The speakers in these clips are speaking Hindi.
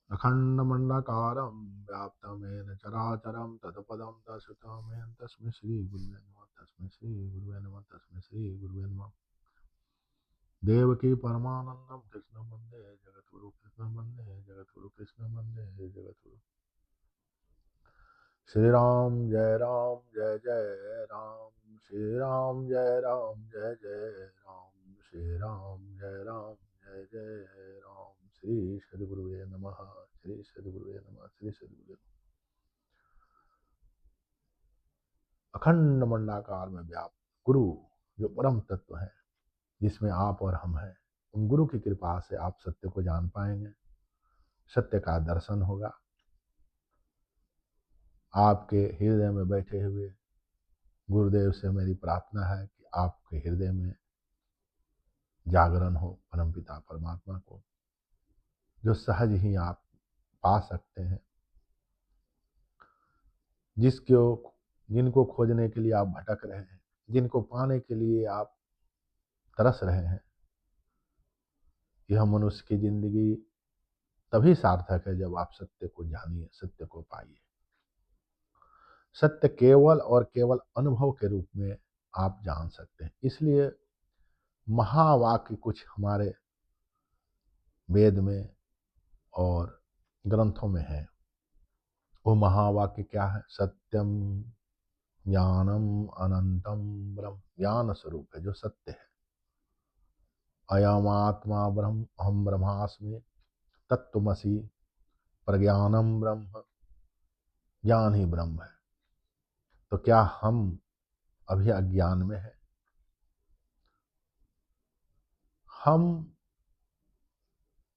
अखण्डमण्डलाकारं व्याप्तं येन चराचरं तत्पदं दर्शितं तस्मै श्रीगुरुवे नमः। तस्मै श्रीगुरुवे नमः। तस्मै श्रीगुरुवे नमः। देवकी परमानंदं कृष्ण वंदे जगद्गुरु कृष्ण वंदे जगद्गुरु कृष्ण वंदे जगद्गुरु। श्री राम जय जय राम। श्री राम जय जय राम। श्री राम जय जय राम। श्री सद्गुरुवे नमः। श्री सद्गुरुवे नमः। श्री सद्गुरुवे नमः। अखंड मंडाकार में व्याप्त गुरु जो परम तत्व है, जिसमें आप और हम हैं, उन गुरु की कृपा से आप सत्य को जान पाएंगे, सत्य का दर्शन होगा। आपके हृदय में बैठे हुए गुरुदेव से मेरी प्रार्थना है कि आपके हृदय में जागरण हो परमपिता परमात्मा को, जो सहज ही आप पा सकते हैं, जिनको खोजने के लिए आप भटक रहे हैं, जिनको पाने के लिए आप तरस रहे हैं। यह मनुष्य की जिंदगी तभी सार्थक है जब आप सत्य को जानिए, सत्य को पाइए। सत्य केवल और केवल अनुभव के रूप में आप जान सकते हैं। इसलिए महावाक्य कुछ हमारे वेद में और ग्रंथों में है। वो महावाक्य क्या है? सत्यम ज्ञानम अनंतम ब्रह्म। ज्ञान स्वरूप है जो सत्य है। अयमात्मा ब्रह्म अहम ब्रह्मास्मि तत्त्वमसि प्रज्ञानम ब्रह्म। ज्ञान ही ब्रह्म है। तो क्या हम अभी अज्ञान में हैं? हम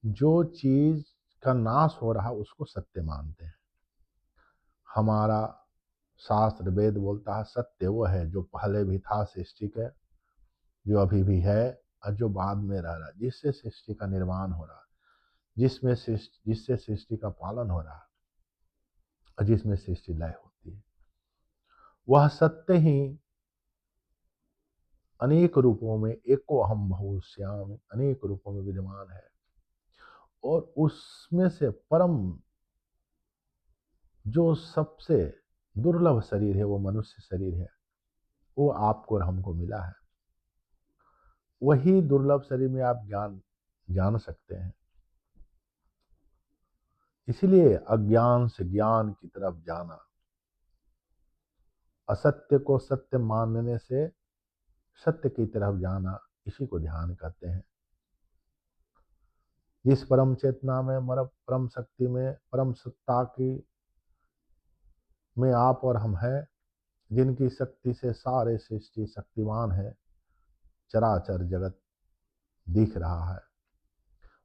जो चीज का नाश हो रहा उसको सत्य मानते हैं। हमारा शास्त्र वेद बोलता है सत्य वो है जो पहले भी था सृष्टि के, जो अभी भी है और जो बाद में रह रहा है, जिससे सृष्टि का निर्माण हो रहा है, जिससे सृष्टि का पालन हो रहा है और जिसमें सृष्टि लय होती है। वह सत्य ही अनेक रूपों में एको अहम बहुश्यामि, अनेक रूपों में विद्यमान है। और उसमें से परम जो सबसे दुर्लभ शरीर है वो मनुष्य शरीर है। वो आपको और हमको मिला है। वही दुर्लभ शरीर में आप ज्ञान जान सकते हैं। इसलिए अज्ञान से ज्ञान की तरफ जाना, असत्य को सत्य मानने से सत्य की तरफ जाना, इसी को ध्यान कहते हैं। जिस परम चेतना में, परम शक्ति में, परम सत्ता की में आप और हम हैं, जिनकी शक्ति से सारे सृष्टि शक्तिमान है, चराचर जगत दिख रहा है।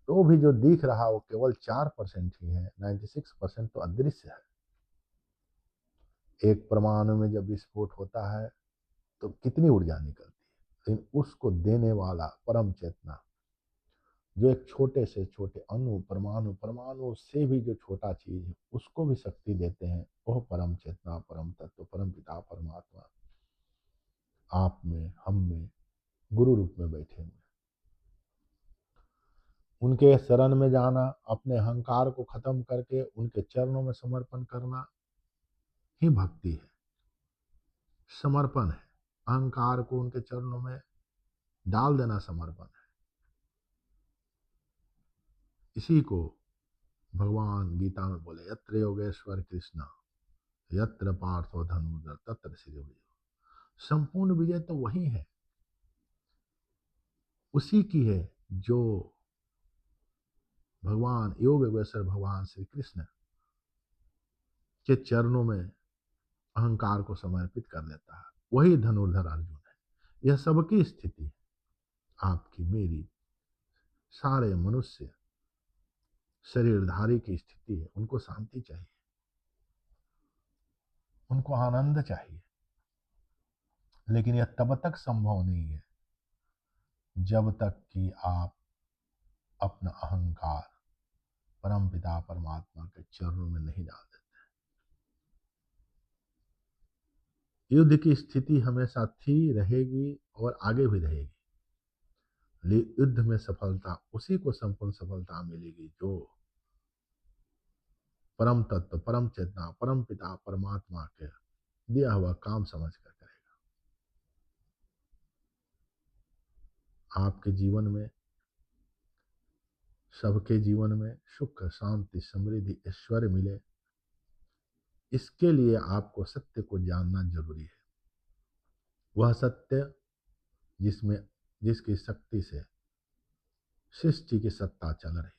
तो भी जो दिख रहा वो केवल 4% ही है, 96% तो अदृश्य है। एक परमाणु में जब विस्फोट होता है तो कितनी ऊर्जा निकलती है, लेकिन उसको देने वाला परम चेतना, जो एक छोटे से छोटे अणु परमाणु, परमाणु से भी जो छोटा चीज है उसको भी शक्ति देते हैं, वह परम चेतना, परम तत्व, परम पिता परमात्मा आप में, हम में गुरु रूप में बैठे हुए। उनके शरण में जाना, अपने अहंकार को खत्म करके उनके चरणों में समर्पण करना ही भक्ति है, समर्पण है। अहंकार को उनके चरणों में डाल देना समर्पण है। इसी को भगवान गीता में बोले, यत्र योगेश्वर कृष्ण यत्र पार्थो धनुर्धर तत्र श्री विजय। संपूर्ण विजय तो वही है, उसी की है जो भगवान योग योगेश्वर भगवान श्री कृष्ण के चरणों में अहंकार को समर्पित कर लेता है। वही धनुर्धर अर्जुन है। यह सबकी स्थिति है, आपकी मेरी, सारे मनुष्य शरीरधारी की स्थिति है। उनको शांति चाहिए, उनको आनंद चाहिए, लेकिन यह तब तक संभव नहीं है जब तक कि आप अपना अहंकार परमपिता परमात्मा के चरणों में नहीं डाल देते। युद्ध की स्थिति हमेशा थी, रहेगी और आगे भी रहेगी। युद्ध में सफलता उसी को संपूर्ण सफलता मिलेगी जो परम तत्व, परम चेतना, परम पिता परमात्मा के दिया हुआ काम समझ कर करेगा। आपके जीवन में, सबके जीवन में सुख, शांति, समृद्धि, ऐश्वर्य मिले, इसके लिए आपको सत्य को जानना जरूरी है। वह सत्य जिसमें, जिसकी शक्ति से सृष्टि की सत्ता चल रही है,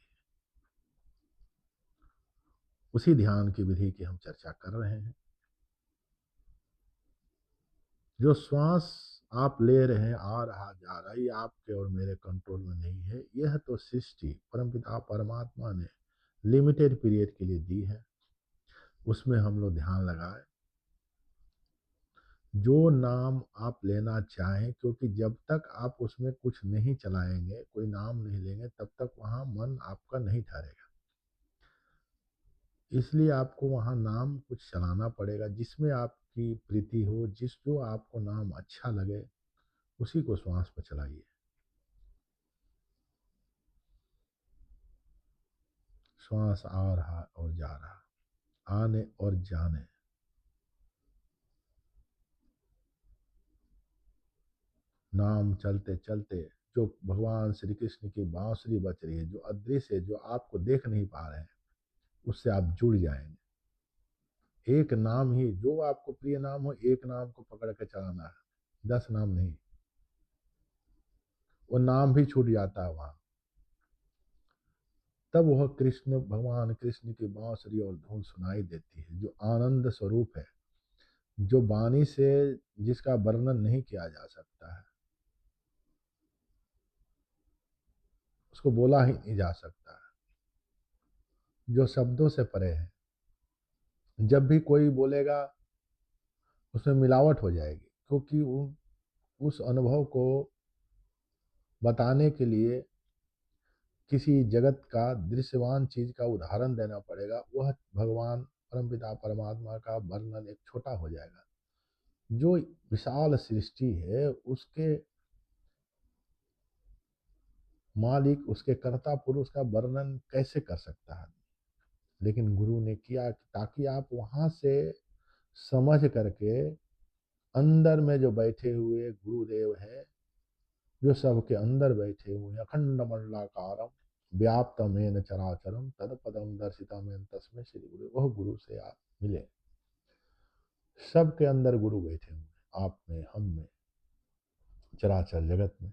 उसी ध्यान की विधि की हम चर्चा कर रहे हैं। जो श्वास आप ले रहे हैं, आ रहा जा रहा है, ये आपके और मेरे कंट्रोल में नहीं है। यह तो सृष्टि परमपिता परमात्मा ने लिमिटेड पीरियड के लिए दी है, उसमें हम लोग ध्यान लगाए। जो नाम आप लेना चाहें, क्योंकि जब तक आप उसमें कुछ नहीं चलाएंगे, कोई नाम नहीं लेंगे, तब तक वहां मन आपका नहीं ठहरेगा। इसलिए आपको वहां नाम कुछ चलाना पड़ेगा, जिसमें आपकी प्रीति हो, जो आपको नाम अच्छा लगे, उसी को श्वास पर चलाइए। श्वास आ रहा और जा रहा, आने और जाने। नाम चलते चलते जो भगवान श्री कृष्ण की बांसुरी बच रही है, जो अदृश्य है, जो आपको देख नहीं पा रहे हैं, उससे आप जुड़ जाएंगे। एक नाम ही, जो आपको प्रिय नाम हो, एक नाम को पकड़ के चलाना है, 10 नाम नहीं। वो नाम भी छूट जाता है वहां, तब वह कृष्ण, भगवान कृष्ण की बांसुरी और धुन सुनाई देती है, जो आनंद स्वरूप है, जो वाणी से जिसका वर्णन नहीं किया जा सकता है, उसको बोला ही नहीं जा सकता है, जो शब्दों से परे है। जब भी कोई बोलेगा, उसमें मिलावट हो जाएगी, क्योंकि उस अनुभव को बताने के लिए किसी जगत का दृश्यमान चीज का उदाहरण देना पड़ेगा। वह भगवान परमपिता परमात्मा का वर्णन एक छोटा हो जाएगा। जो विशाल सृष्टि है, उसके मालिक, उसके कर्ता पुरुष का वर्णन कैसे कर सकता है? लेकिन गुरु ने किया, ताकि आप वहां से समझ करके, अंदर में जो बैठे हुए गुरुदेव हैं, जो सबके अंदर बैठे हुए हैं, अखंड मंडलाकारम व्याप्तमेन चराचरम तत्पदम दर्शितमेन तस्मै श्री गुरु, वह गुरु से आप मिले। सबके अंदर गुरु बैठे हुए हैं, आप में, हम में, चराचर जगत में।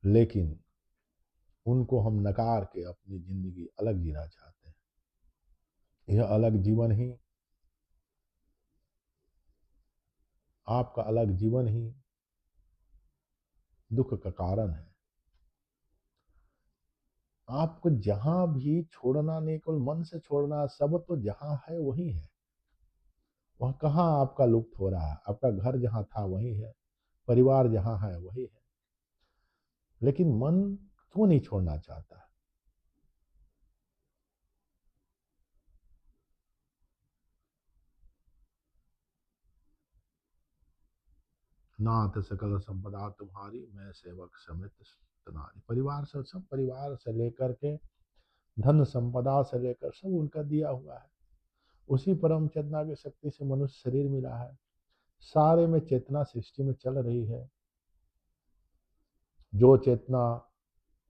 लेकिन उनको हम नकार के अपनी जिंदगी अलग जीना चाहते हैं। यह अलग जीवन ही, आपका अलग जीवन ही दुख का कारण है। आपको जहां भी छोड़ना नहीं, केवल मन से छोड़ना, सब तो जहां है वही है। वह कहाँ आपका लुप्त हो रहा है? आपका घर जहां था वही है, परिवार जहां है वही है, लेकिन मन क्यों नहीं छोड़ना चाहता? नाथ सकल संपदा तुम्हारी, मैं सेवक समेत तुम्हारी। परिवार से, सब परिवार से लेकर के धन संपदा से लेकर सब उनका दिया हुआ है। उसी परम चेतना की शक्ति से मनुष्य शरीर मिला है। सारे में चेतना सृष्टि में चल रही है। जो चेतना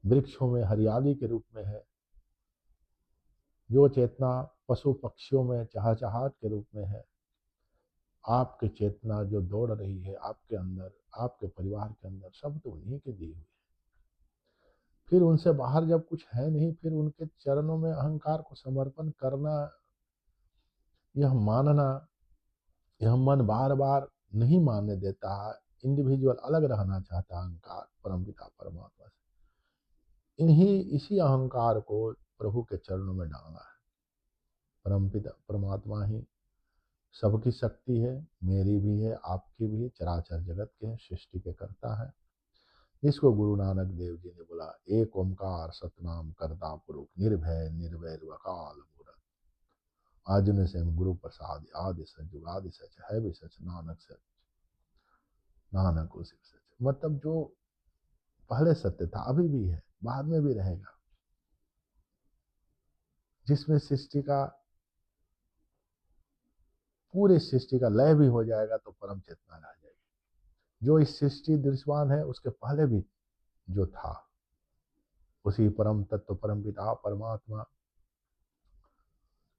वृक्षों में हरियाली के रूप में है, जो चेतना पशु पक्षियों में चहचहाट के रूप में है, आपकी चेतना जो दौड़ रही है आपके अंदर, आपके परिवार के अंदर, सब तो उन्हीं की दी हुई है। फिर उनसे बाहर जब कुछ है नहीं, फिर उनके चरणों में अहंकार को समर्पण करना, यह मानना, यह मन बार बार नहीं मानने देता है। इंडिविजुअल अलग रहना चाहता है अहंकार परमपिता परमात्मा से। इसी अहंकार को प्रभु के चरणों में डालना है। परमपिता परमात्मा ही सबकी शक्ति है, मेरी भी है, आपकी भी है, चराचर जगत के हैं, सृष्टि के करता है। जिसको गुरु नानक देव जी ने बोला, एक ओंकार सतनाम करता पुरुष, निर्भय निर्वैर अकाल मूरत, आजुन से गुरु प्रसाद, आदि सच जुगादि सच, है भी सच नानक सच, नानक उसी सच। मतलब जो पहले सत्य था, अभी भी है, बाद में भी रहेगा। जिसमें सृष्टि का पूरी सृष्टि का लय भी हो जाएगा तो परम चेतना आ जाएगी। जो इस सृष्टि दृश्यमान है उसके पहले भी जो था, उसी परम तत्व परम पिता परमात्मा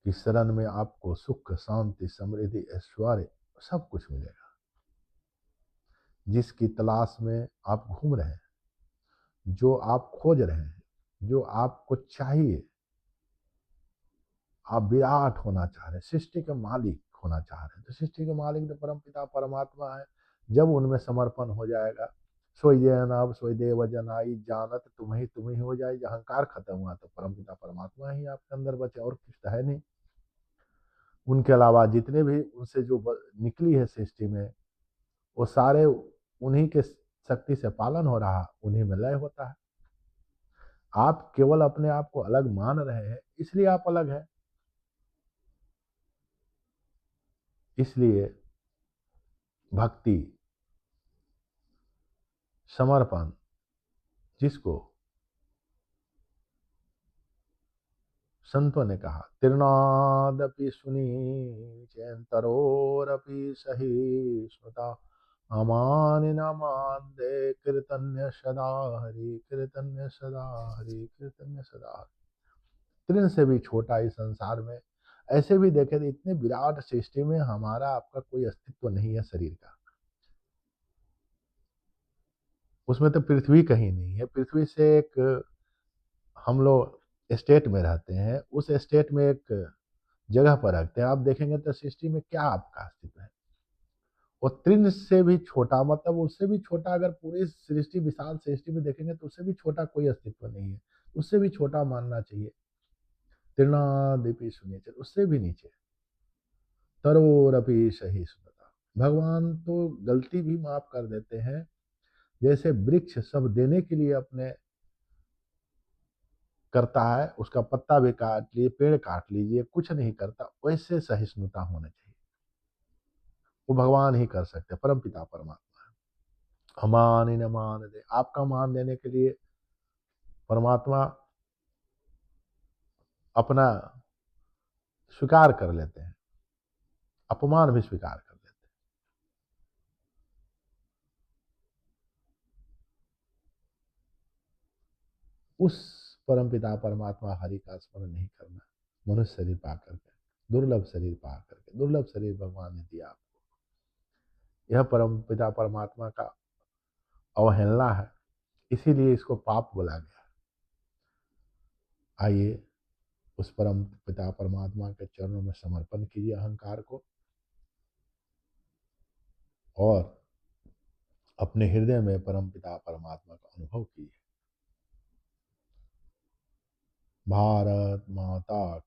की शरण में आपको सुख शांति समृद्धि ऐश्वर्य सब कुछ मिलेगा। जिसकी तलाश में आप घूम रहे हैं, जो आप खोज रहे हैं, जो आपको चाहिए, आप विराट होना चाह रहे हैं, सृष्टि के मालिक होना चाह रहे हैं, तो सृष्टि के मालिक तो परम पिता परमात्मा है। जब उनमें समर्पण हो जाएगा, सोई जन अब सोई देव जनाई जानत तुम ही हो जाए। अहंकार खत्म हुआ तो परम पिता परमात्मा ही आपके अंदर बचे, और कुछ तो है नहीं। उनके अलावा जितने भी उनसे जो निकली है सृष्टि में, वो सारे उन्हीं के शक्ति से पालन हो रहा, उन्हीं में लय होता है। आप केवल अपने आप को अलग मान रहे हैं, इसलिए आप अलग हैं। इसलिए भक्ति समर्पण जिसको संतों ने कहा, तीर्णादपि सुनी चैन्तरोरपि सही स्मृता अमानि न मान दे कीर्तन्य सदा हरि कीर्तन्य सदा हरि कीर्तन्य सदा हरि। तृण से भी छोटा इस संसार में, ऐसे भी देखे तो इतने विराट सृष्टि में हमारा आपका कोई अस्तित्व नहीं है शरीर का। उसमें तो पृथ्वी कहीं नहीं है। पृथ्वी से एक हम लोग स्टेट में रहते हैं, उस स्टेट में एक जगह पर रखते हैं। आप देखेंगे तो सृष्टि में क्या आपका अस्तित्व है। और तृण से भी छोटा, मतलब उससे भी छोटा, अगर पूरी सृष्टि विशाल सृष्टि में देखेंगे तो उससे भी छोटा कोई अस्तित्व नहीं है। उससे भी छोटा मानना चाहिए। तृणादिपि सुनीचे, उससे भी नीचे। तरोरपि सही सुनता, भगवान तो गलती भी माफ कर देते हैं। जैसे वृक्ष सब देने के लिए अपने करता है, उसका पत्ता भी काट लिए, पेड़ काट लीजिए, कुछ नहीं करता, वैसे सहिष्णुता होना चाहिए। वो भगवान ही कर सकते, परम पिता परमात्मा। अमान न मान दे, आपका मान देने के लिए परमात्मा अपना स्वीकार कर लेते हैं, अपमान भी स्वीकार कर लेते हैं। उस परम पिता परमात्मा हरि का स्मरण नहीं करना, मनुष्य शरीर पा करके, दुर्लभ शरीर पा करके, दुर्लभ शरीर भगवान ने दिया आपको, यह परम पिता परमात्मा का अवहेलना है। इसीलिए इसको पाप बोला गया। आइए उस परम पिता परमात्मा के चरणों में समर्पण कीजिए अहंकार को, और अपने हृदय में परम पिता परमात्मा का अनुभव कीजिए। भारत माता